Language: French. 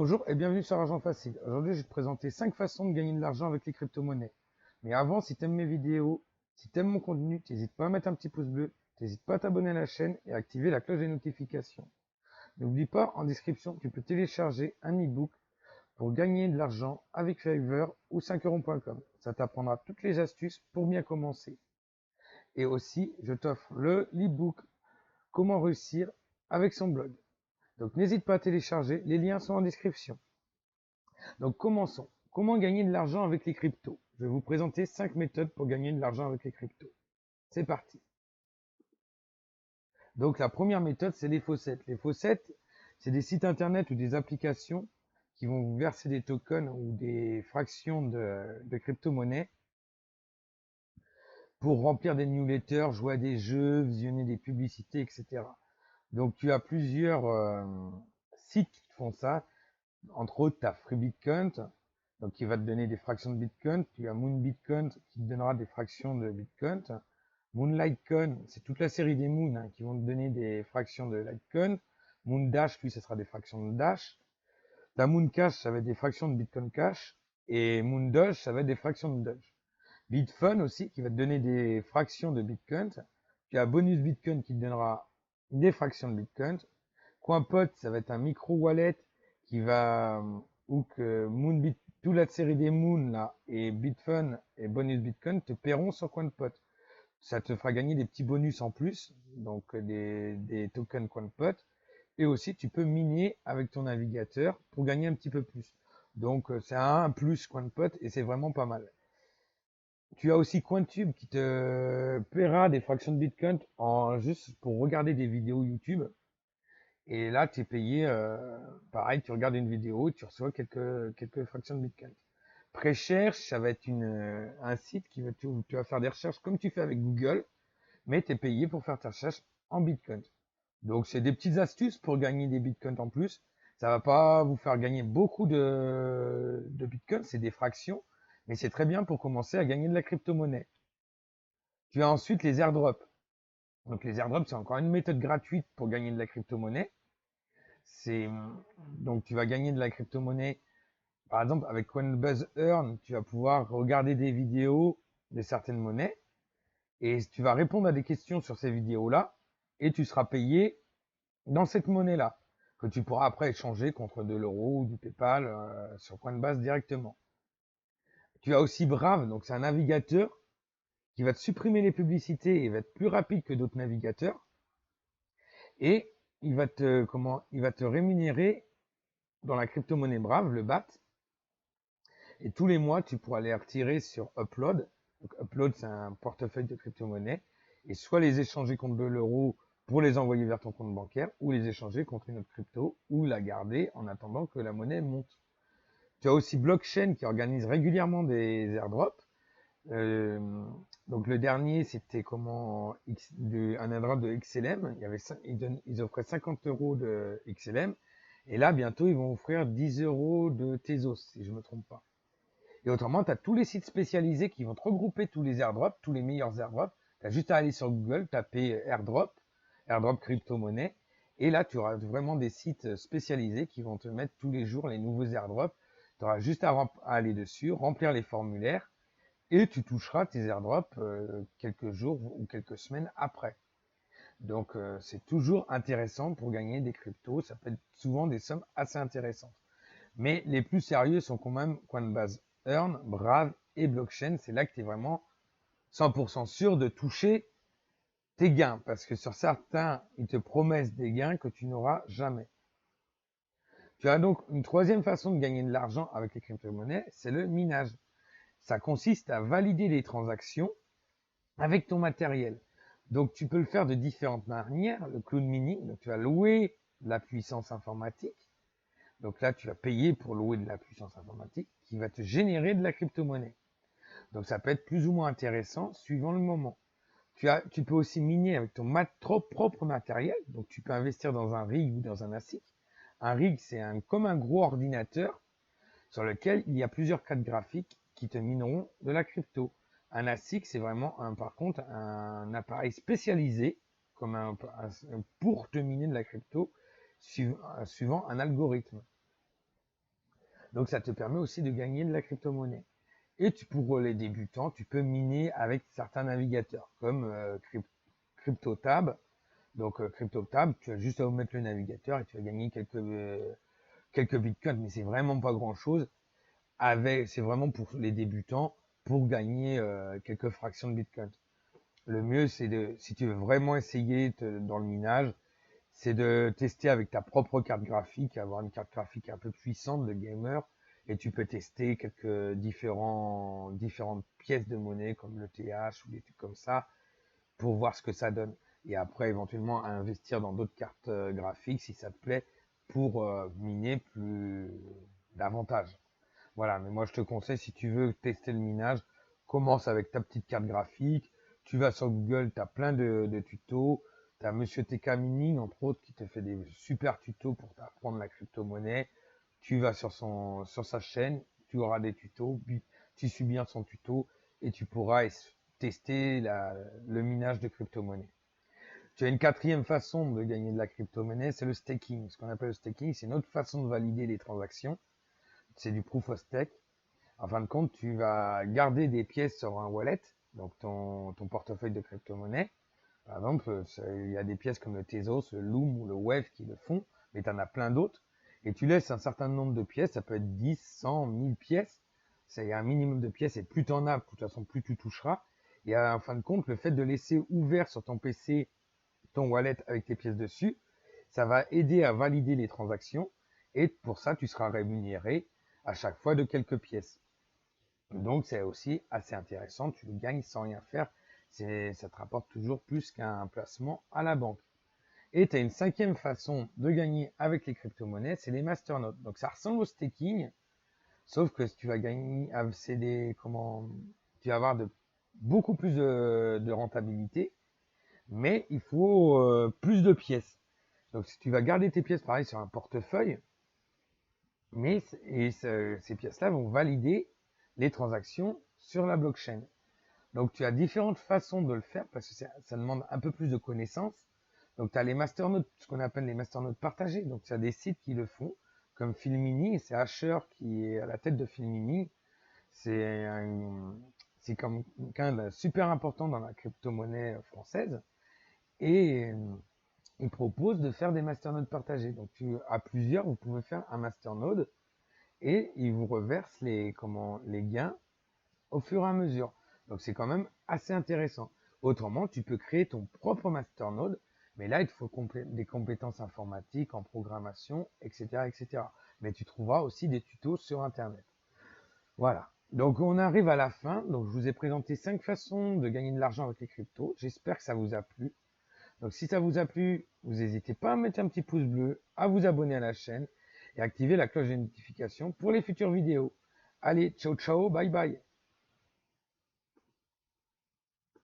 Bonjour et bienvenue sur Argent Facile. Aujourd'hui, je vais te présenter 5 façons de gagner de l'argent avec les crypto-monnaies. Mais avant, si tu aimes mes vidéos, si tu aimes mon contenu, n'hésite pas à mettre un petit pouce bleu, n'hésite pas à t'abonner à la chaîne et à activer la cloche des notifications. N'oublie pas, en description, tu peux télécharger un e-book pour gagner de l'argent avec Fiverr ou 5euros.com. Ça t'apprendra toutes les astuces pour bien commencer. Et aussi, je t'offre l'e-book Comment réussir avec son blog. Donc n'hésite pas à télécharger, les liens sont en description. Donc commençons. Comment gagner de l'argent avec les cryptos? Je vais vous présenter 5 méthodes pour gagner de l'argent avec les cryptos. C'est parti. Donc la première méthode, c'est les faucets. Les faucets, c'est des sites internet ou des applications qui vont vous verser des tokens ou des fractions de crypto-monnaies pour remplir des newsletters, jouer à des jeux, visionner des publicités, etc. Donc tu as plusieurs sites qui font ça. Entre autres, tu as Free Bitcoin, donc qui va te donner des fractions de Bitcoin. Tu as Moon Bitcoin qui te donnera des fractions de Bitcoin. Moonlightcoin, c'est toute la série des Moon qui vont te donner des fractions de Litecoin. Moon Dash, lui, ce sera des fractions de Dash. La Moon Cash, ça va être des fractions de Bitcoin Cash. Et Moon Doge, ça va être des fractions de Doge. Bitfun aussi, qui va te donner des fractions de Bitcoin. Tu as Bonus Bitcoin qui te donnera des fractions de Bitcoin. CoinPot, ça va être un micro-wallet qui va, ou que Moonbit, toute la série des Moon là, et Bitfun et Bonus Bitcoin te paieront sur CoinPot. Ça te fera gagner des petits bonus en plus, donc des tokens CoinPot. Et aussi, tu peux miner avec ton navigateur pour gagner un petit peu plus. Donc, c'est un plus CoinPot et c'est vraiment pas mal. Tu as aussi CoinTube qui te paiera des fractions de Bitcoin en juste pour regarder des vidéos YouTube. Et là, tu es payé, pareil, tu regardes une vidéo, tu reçois quelques fractions de Bitcoin. Précherche, ça va être un site où tu vas faire des recherches comme tu fais avec Google, mais tu es payé pour faire tes recherches en Bitcoin. Donc, c'est des petites astuces pour gagner des Bitcoins en plus. Ça va pas vous faire gagner beaucoup de Bitcoin, c'est des fractions, mais c'est très bien pour commencer à gagner de la crypto-monnaie. Tu as ensuite les airdrops. Donc, les airdrops, c'est encore une méthode gratuite pour gagner de la crypto-monnaie. C'est donc tu vas gagner de la crypto-monnaie. Par exemple, avec Coinbase Earn, tu vas pouvoir regarder des vidéos de certaines monnaies et tu vas répondre à des questions sur ces vidéos-là et tu seras payé dans cette monnaie-là que tu pourras après échanger contre de l'euro ou du PayPal sur Coinbase directement. Tu as aussi Brave, donc c'est un navigateur qui va te supprimer les publicités et va être plus rapide que d'autres navigateurs et il va te rémunérer dans la crypto-monnaie Brave, le BAT. Et tous les mois, tu pourras les retirer sur Upload. Donc, Upload, c'est un portefeuille de crypto-monnaies. Et soit les échanger contre de l'euro pour les envoyer vers ton compte bancaire, ou les échanger contre une autre crypto, ou la garder en attendant que la monnaie monte. Tu as aussi Blockchain qui organise régulièrement des airdrops. Euh, donc le dernier, c'était un airdrop de XLM. Ils offraient 50 euros de XLM. Et là, bientôt, ils vont offrir 10 euros de Tezos, si je ne me trompe pas. Et autrement, tu as tous les sites spécialisés qui vont te regrouper tous les airdrops, tous les meilleurs airdrops. Tu as juste à aller sur Google, taper airdrop crypto-monnaie. Et là, tu auras vraiment des sites spécialisés qui vont te mettre tous les jours les nouveaux airdrops. Tu auras juste à aller dessus, remplir les formulaires et tu toucheras tes airdrops quelques jours ou quelques semaines après. Donc, c'est toujours intéressant pour gagner des cryptos. Ça peut être souvent des sommes assez intéressantes. Mais les plus sérieux sont quand même Coinbase Earn, Brave et Blockchain. C'est là que tu es vraiment 100% sûr de toucher tes gains. Parce que sur certains, ils te promettent des gains que tu n'auras jamais. Tu as donc une troisième façon de gagner de l'argent avec les crypto-monnaies, c'est le minage. Ça consiste à valider les transactions avec ton matériel. Donc tu peux le faire de différentes manières. Le cloud mining, donc tu vas louer de la puissance informatique. Donc là, tu vas payer pour louer de la puissance informatique qui va te générer de la crypto-monnaie. Donc ça peut être plus ou moins intéressant suivant le moment. Tu peux aussi miner avec ton propre matériel. Donc tu peux investir dans un rig ou dans un ASIC. Un rig, c'est comme un gros ordinateur sur lequel il y a plusieurs cartes graphiques qui te mineront de la crypto. Un ASIC, c'est vraiment par contre un appareil spécialisé pour te miner de la crypto suivant un algorithme. Donc ça te permet aussi de gagner de la crypto-monnaie. Et pour les débutants, tu peux miner avec certains navigateurs comme CryptoTab. Donc CryptoTab, tu as juste à omettre le navigateur et tu vas gagner quelques bitcoins, mais c'est vraiment pas grand chose. C'est vraiment pour les débutants pour gagner quelques fractions de bitcoin. Le mieux, si tu veux vraiment essayer dans le minage, c'est de tester avec ta propre carte graphique, avoir une carte graphique un peu puissante de gamer, et tu peux tester quelques différentes pièces de monnaie comme le TH ou des trucs comme ça pour voir ce que ça donne. Et après, éventuellement, à investir dans d'autres cartes graphiques si ça te plaît pour miner plus davantage. Voilà, mais moi je te conseille, si tu veux tester le minage, commence avec ta petite carte graphique. Tu vas sur Google, tu as plein de tutos. Tu as Monsieur TK Mining, entre autres, qui te fait des super tutos pour t'apprendre la crypto-monnaie. Tu vas sur sa chaîne, tu auras des tutos, tu suis bien son tuto et tu pourras tester le minage de crypto-monnaie. Tu as une quatrième façon de gagner de la crypto-monnaie, c'est le staking. Ce qu'on appelle le staking, c'est une autre façon de valider les transactions. C'est du proof of stake. En fin de compte, tu vas garder des pièces sur un wallet, donc ton portefeuille de crypto-monnaie. Par exemple, il y a des pièces comme le Tezos, le Loom ou le Wave qui le font, mais tu en as plein d'autres. Et tu laisses un certain nombre de pièces, ça peut être 10, 100, 1000 pièces. Il y a un minimum de pièces et plus tu en as, de toute façon, plus tu toucheras. Et en fin de compte, le fait de laisser ouvert sur ton PC ton wallet avec tes pièces dessus, ça va aider à valider les transactions. Et pour ça, tu seras rémunéré à chaque fois de quelques pièces. Donc c'est aussi assez intéressant, tu le gagnes sans rien faire, ça te rapporte toujours plus qu'un placement à la banque. Et tu as une cinquième façon de gagner avec les crypto-monnaies, c'est les masternodes. Donc ça ressemble au staking, sauf que tu vas gagner, tu vas avoir beaucoup plus de rentabilité, mais il faut plus de pièces. Donc si tu vas garder tes pièces pareil sur un portefeuille, ces pièces-là vont valider les transactions sur la blockchain. Donc tu as différentes façons de le faire parce que ça demande un peu plus de connaissances. Donc tu as les masternodes, ce qu'on appelle les masternodes partagés. Donc tu as des sites qui le font, comme Filmini, c'est Asher qui est à la tête de Filmini. C'est comme quelqu'un super important dans la crypto-monnaie française. Et il propose de faire des masternodes partagés. Donc à plusieurs, vous pouvez faire un masternode et il vous reverse les gains au fur et à mesure. Donc c'est quand même assez intéressant. Autrement, tu peux créer ton propre masternode, mais là, il te faut des compétences informatiques en programmation, etc., etc. Mais tu trouveras aussi des tutos sur Internet. Voilà. Donc on arrive à la fin. Donc je vous ai présenté 5 façons de gagner de l'argent avec les cryptos. J'espère que ça vous a plu. Donc si ça vous a plu, vous n'hésitez pas à mettre un petit pouce bleu, à vous abonner à la chaîne et activer la cloche de notification pour les futures vidéos. Allez, ciao ciao, bye bye.